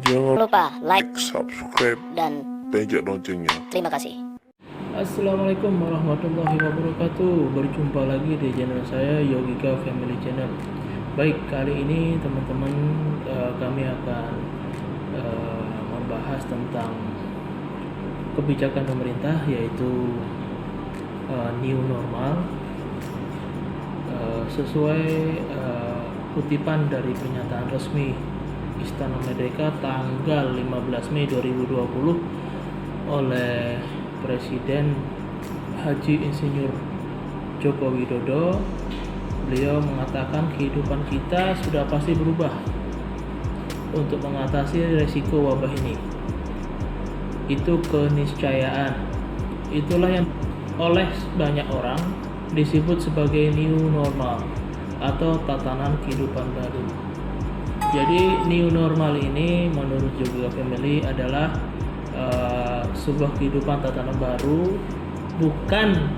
Jangan lupa like subscribe dan pencet loncengnya. terima kasih. Assalamualaikum warahmatullahi wabarakatuh. Berjumpa lagi di channel saya Yogika Family Channel. Baik, kali ini teman-teman kami akan membahas tentang kebijakan pemerintah, yaitu new normal. Sesuai kutipan dari pernyataan resmi Istana Merdeka tanggal 15 Mei 2020 oleh Presiden Haji Insinyur Joko Widodo. Beliau mengatakan kehidupan kita sudah pasti berubah untuk mengatasi resiko wabah ini. Itu keniscayaan. Itulah yang oleh banyak orang disebut sebagai new normal atau tatanan kehidupan baru. Jadi new normal ini menurut Yogika Family adalah sebuah kehidupan tatanan baru, bukan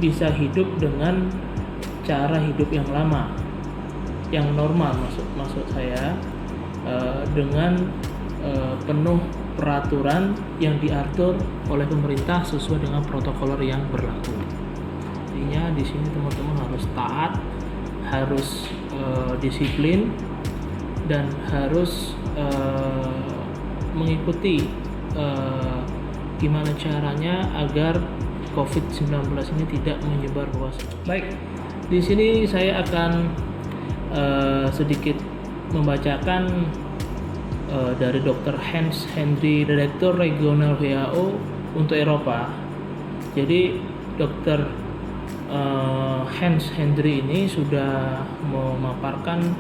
bisa hidup dengan cara hidup yang lama, yang normal maksud saya, dengan penuh peraturan yang diatur oleh pemerintah sesuai dengan protokol yang berlaku. Artinya di sini teman-teman harus taat, harus disiplin, dan harus mengikuti gimana caranya agar COVID-19 ini tidak menyebar luas. Baik, di sini saya akan sedikit membacakan dari Dr. Hans Hendry, Direktur Regional WHO untuk Eropa. Jadi Dr. Hans Hendry ini sudah memaparkan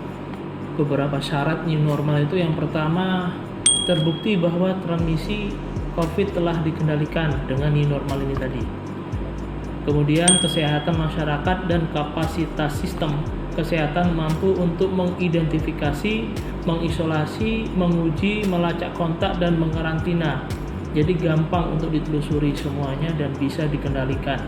beberapa syarat new normal itu. Yang pertama, terbukti bahwa transmisi COVID telah dikendalikan dengan new normal ini tadi. Kemudian kesehatan masyarakat dan kapasitas sistem kesehatan mampu untuk mengidentifikasi, mengisolasi, menguji, melacak kontak, dan mengarantina. Jadi gampang untuk ditelusuri semuanya dan bisa dikendalikan.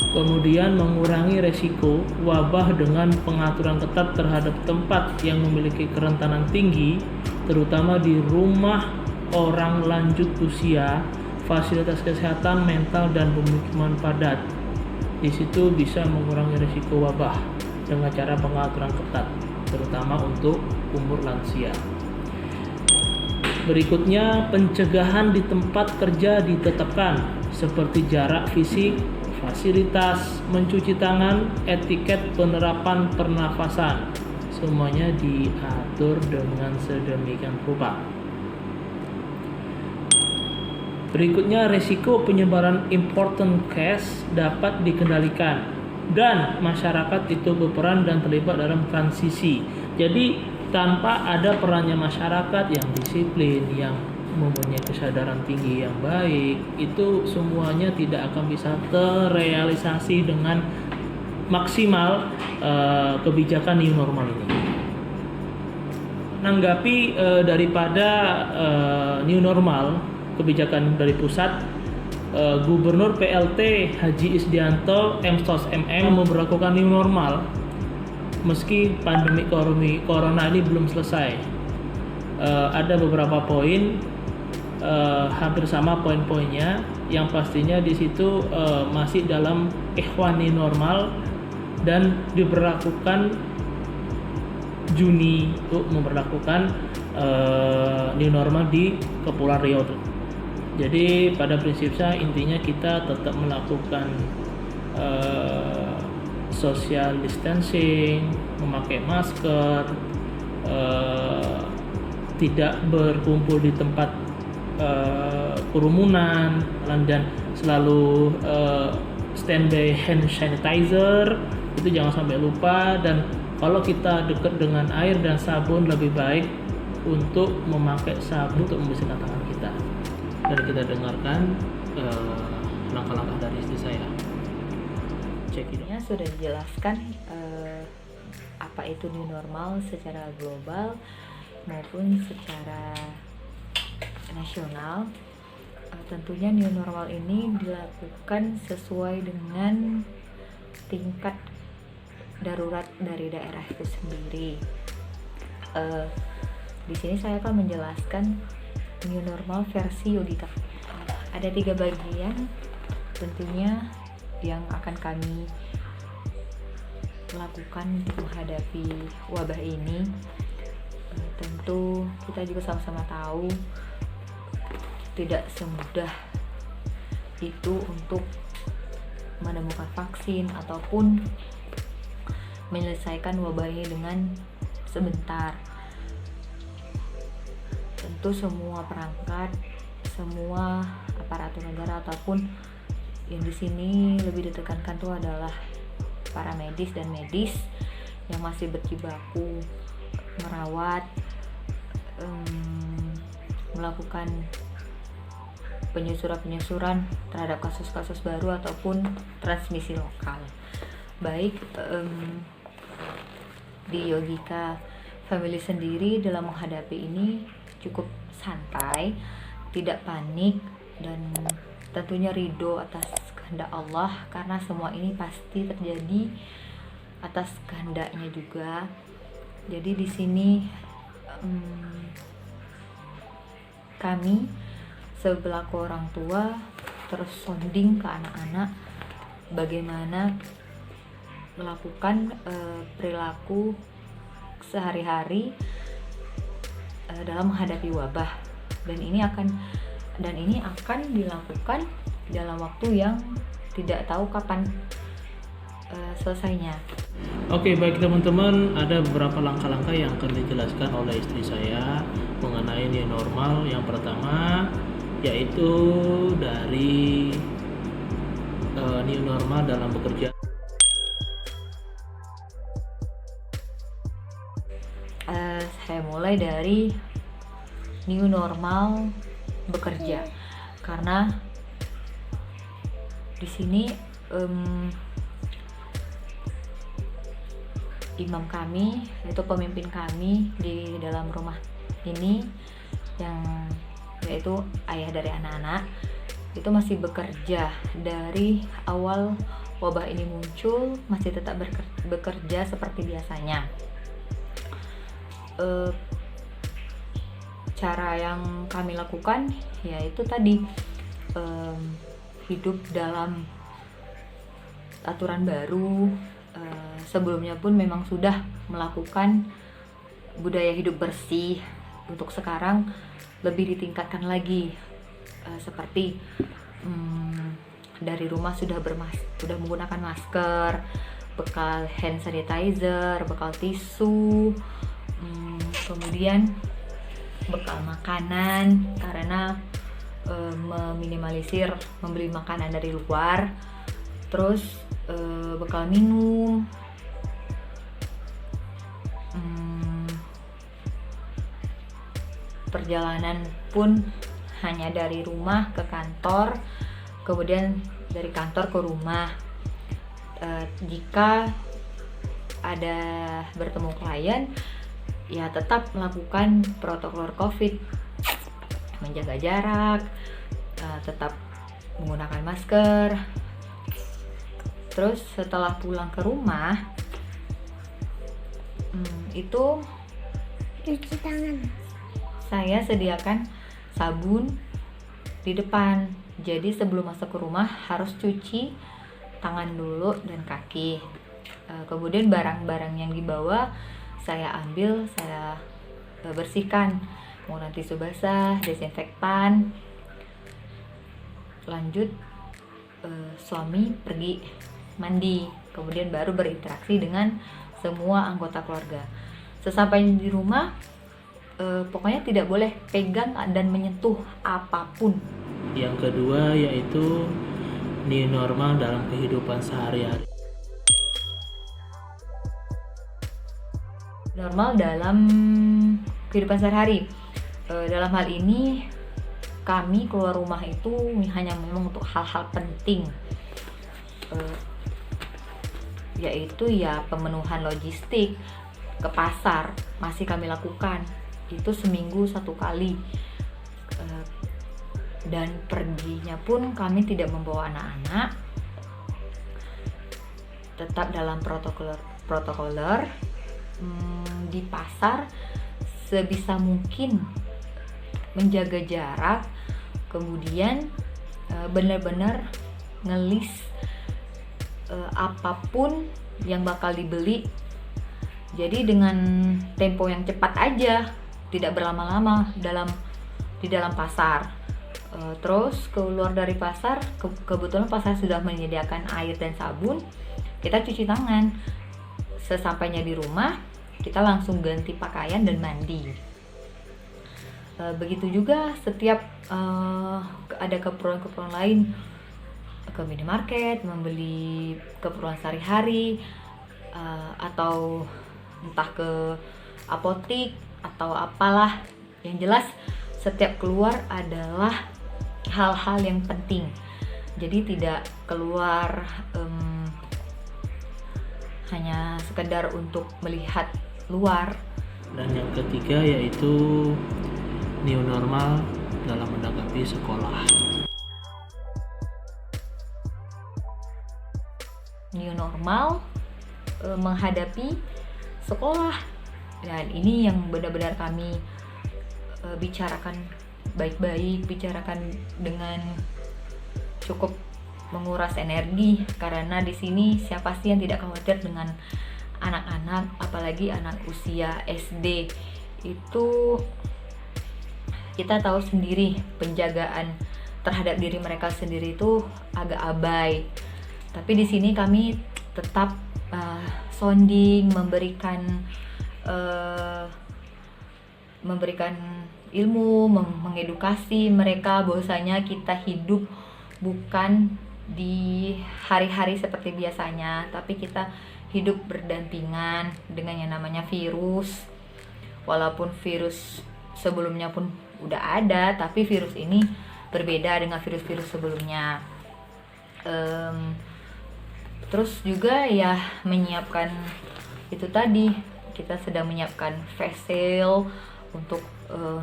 Kemudian mengurangi resiko wabah dengan pengaturan ketat terhadap tempat yang memiliki kerentanan tinggi, terutama di rumah orang lanjut usia, fasilitas kesehatan mental, dan pemukiman padat. Di situ bisa mengurangi resiko wabah dengan cara pengaturan ketat, terutama untuk umur lansia. Berikutnya, pencegahan di tempat kerja ditetapkan, seperti jarak fisik, fasilitas, mencuci tangan, etiket penerapan pernafasan. Semuanya diatur dengan sedemikian rupa. Berikutnya, risiko penyebaran important case dapat dikendalikan dan masyarakat itu berperan dan terlibat dalam transisi. Jadi tanpa ada perannya masyarakat yang disiplin, yang mempunyai kesadaran tinggi yang baik, itu semuanya tidak akan bisa terrealisasi dengan maksimal kebijakan new normal ini. Menanggapi daripada new normal, kebijakan dari pusat, Gubernur PLT Haji Isdianto M.Stos MM memberlakukan new normal meski pandemi corona ini belum selesai. Ada beberapa poin, hampir sama poin-poinnya, yang pastinya di situ masih dalam ikhwani normal dan diberlakukan Juni untuk memberlakukan new normal di Kepulauan Riau. Jadi pada prinsipnya intinya kita tetap melakukan social distancing, memakai masker, tidak berkumpul di tempat kerumunan, dan selalu standby hand sanitizer, itu jangan sampai lupa. Dan kalau kita dekat dengan air dan sabun, lebih baik untuk memakai sabun untuk membersihkan tangan kita. Dan kita dengarkan langkah-langkah dari istri saya. Cek ini. Sudah dijelaskan apa itu new normal secara global maupun secara nasional. Tentunya new normal ini dilakukan sesuai dengan tingkat darurat dari daerah itu sendiri. Di sini saya akan menjelaskan new normal versi Yudita. Ada 3 bagian tentunya yang akan kami lakukan untuk menghadapi wabah ini. Tentu kita juga sama-sama tahu tidak semudah itu untuk menemukan vaksin ataupun menyelesaikan wabah ini dengan sebentar. Tentu semua perangkat, semua aparatur negara ataupun yang di sini lebih ditekankan itu adalah para medis dan medis yang masih berjibaku merawat, melakukan penyusuran terhadap kasus-kasus baru ataupun transmisi lokal. Baik di Yogika Family sendiri dalam menghadapi ini cukup santai, tidak panik, dan tentunya ridho atas kehendak Allah, karena semua ini pasti terjadi atas kehendaknya juga. Jadi di sini kami sebelaku orang tua terus sounding ke anak-anak bagaimana melakukan perilaku sehari-hari dalam menghadapi wabah, dan ini akan dilakukan dalam waktu yang tidak tahu kapan selesainya. Oke, baik teman-teman, ada beberapa langkah-langkah yang akan dijelaskan oleh istri saya mengenai new normal. Yang pertama yaitu dari new normal dalam bekerja. Saya mulai dari new normal bekerja, karena di sini imam kami, yaitu pemimpin kami di dalam rumah ini, yang yaitu ayah dari anak-anak, itu masih bekerja dari awal wabah ini muncul, masih tetap bekerja seperti biasanya. Cara yang kami lakukan yaitu tadi hidup dalam aturan baru. Sebelumnya pun memang sudah melakukan budaya hidup bersih, untuk sekarang lebih ditingkatkan lagi, seperti dari rumah sudah menggunakan masker, bekal hand sanitizer, bekal tisu, kemudian bekal makanan, karena meminimalisir membeli makanan dari luar, terus bekal minum, perjalanan pun hanya dari rumah ke kantor, kemudian dari kantor ke rumah. Jika ada bertemu klien, ya tetap melakukan protokol COVID, menjaga jarak, tetap menggunakan masker. Terus setelah pulang ke rumah, itu cuci tangan. saya sediakan sabun di depan. Jadi sebelum masuk ke rumah harus cuci tangan dulu dan kaki. Kemudian barang-barang yang dibawa saya ambil, saya bersihkan menggunakan tisu basah, desinfektan. Lanjut suami pergi mandi, kemudian baru berinteraksi dengan semua anggota keluarga. Sesampainya di rumah, pokoknya tidak boleh pegang dan menyentuh apapun. Yang kedua yaitu new normal dalam kehidupan sehari-hari. Normal dalam kehidupan sehari-hari. Dalam hal ini kami keluar rumah itu hanya memang untuk hal-hal penting, yaitu ya pemenuhan logistik, ke pasar masih kami lakukan, itu seminggu 1 kali, dan perginya pun kami tidak membawa anak-anak, tetap dalam protokoler. Di pasar sebisa mungkin menjaga jarak, kemudian benar-benar ngelis apapun yang bakal dibeli. Jadi dengan tempo yang cepat aja, tidak berlama-lama di dalam pasar. Terus keluar dari pasar, kebetulan pasar sudah menyediakan air dan sabun, kita cuci tangan. Sesampainya di rumah, kita langsung ganti pakaian dan mandi. Begitu juga setiap ada keperluan-keperluan lain, ke minimarket membeli keperluan sehari-hari, atau entah ke apotik atau apalah, yang jelas setiap keluar adalah hal-hal yang penting. Jadi tidak keluar hanya sekedar untuk melihat luar. Dan yang ketiga yaitu new normal dalam menanggapi sekolah. New normal menghadapi sekolah, dan ini yang benar-benar kami bicarakan baik-baik, bicarakan dengan cukup menguras energi, karena di sini siapa sih yang tidak khawatir dengan anak-anak, apalagi anak usia SD. Itu kita tahu sendiri, penjagaan terhadap diri mereka sendiri itu agak abai. Tapi di sini kami tetap sounding, memberikan ilmu, mengedukasi mereka bahwasanya kita hidup bukan di hari-hari seperti biasanya, tapi kita hidup berdampingan dengan yang namanya virus. Walaupun virus sebelumnya pun udah ada, tapi virus ini berbeda dengan virus-virus sebelumnya. Terus juga ya menyiapkan itu tadi, kita sedang menyiapkan face shield untuk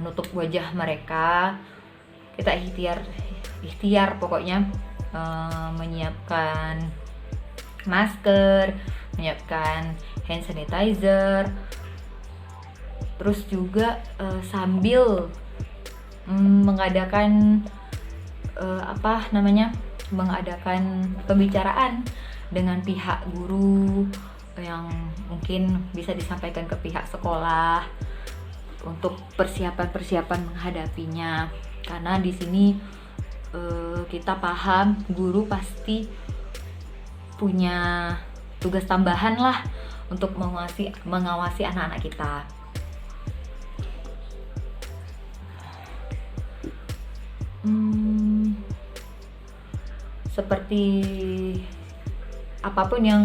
nutup wajah mereka. Kita ikhtiar pokoknya menyiapkan masker, menyiapkan hand sanitizer. Terus juga sambil mengadakan mengadakan pembicaraan dengan pihak guru yang mungkin bisa disampaikan ke pihak sekolah untuk persiapan menghadapinya. Karena di sini kita paham guru pasti punya tugas tambahan lah untuk mengawasi anak-anak kita. Seperti apapun yang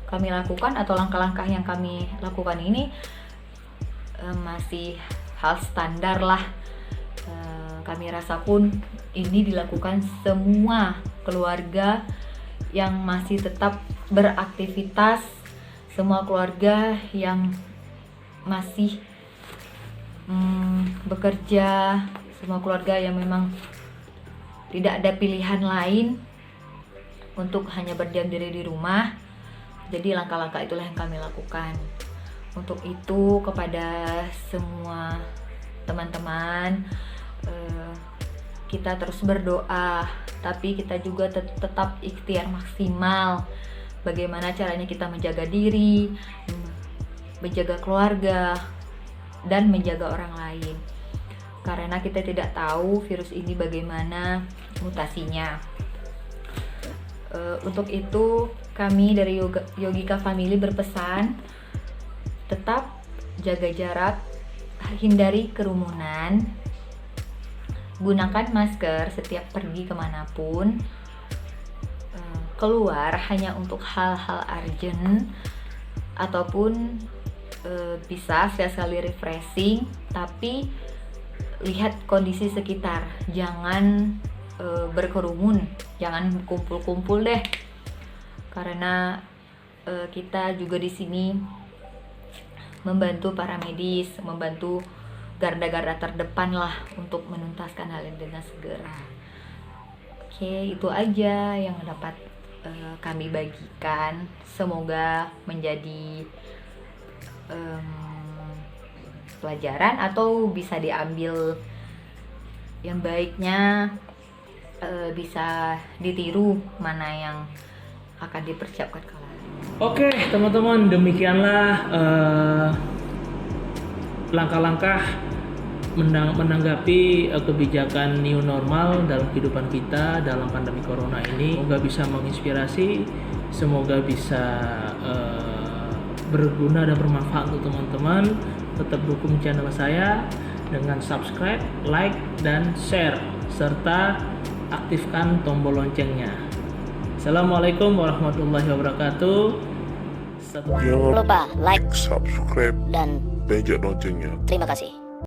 kami lakukan atau langkah-langkah yang kami lakukan ini masih hal standar lah. Kami rasa pun ini dilakukan semua keluarga yang masih tetap beraktivitas, semua keluarga yang masih bekerja, semua keluarga yang memang tidak ada pilihan lain untuk hanya berdiam diri di rumah. Jadi langkah-langkah itulah yang kami lakukan. Untuk itu kepada semua teman-teman, kita terus berdoa, tapi kita juga tetap ikhtiar maksimal. Bagaimana caranya kita menjaga diri, menjaga keluarga, dan menjaga orang lain. Karena kita tidak tahu virus ini bagaimana mutasinya. Untuk itu kami dari Yogika Family berpesan, tetap jaga jarak, hindari kerumunan, gunakan masker setiap pergi kemanapun, keluar hanya untuk hal-hal urgent, ataupun bisa sekali refreshing, tapi lihat kondisi sekitar, jangan berkerumun, jangan kumpul-kumpul deh, karena kita juga di sini membantu para medis, membantu garda-garda terdepan lah untuk menuntaskan hal ini dengan segera. Oke, itu aja yang dapat kami bagikan. Semoga menjadi pelajaran atau bisa diambil yang baiknya, bisa ditiru mana yang akan dipersiapkan kelak. Oke, teman-teman, demikianlah langkah-langkah menanggapi kebijakan new normal dalam kehidupan kita dalam pandemi corona ini. Semoga bisa menginspirasi, semoga bisa berguna dan bermanfaat untuk teman-teman. Tetap dukung channel saya dengan subscribe, like, dan share, serta aktifkan tombol loncengnya. Assalamualaikum warahmatullahi wabarakatuh. Jangan lupa like subscribe dan dan loncengnya. terima kasih.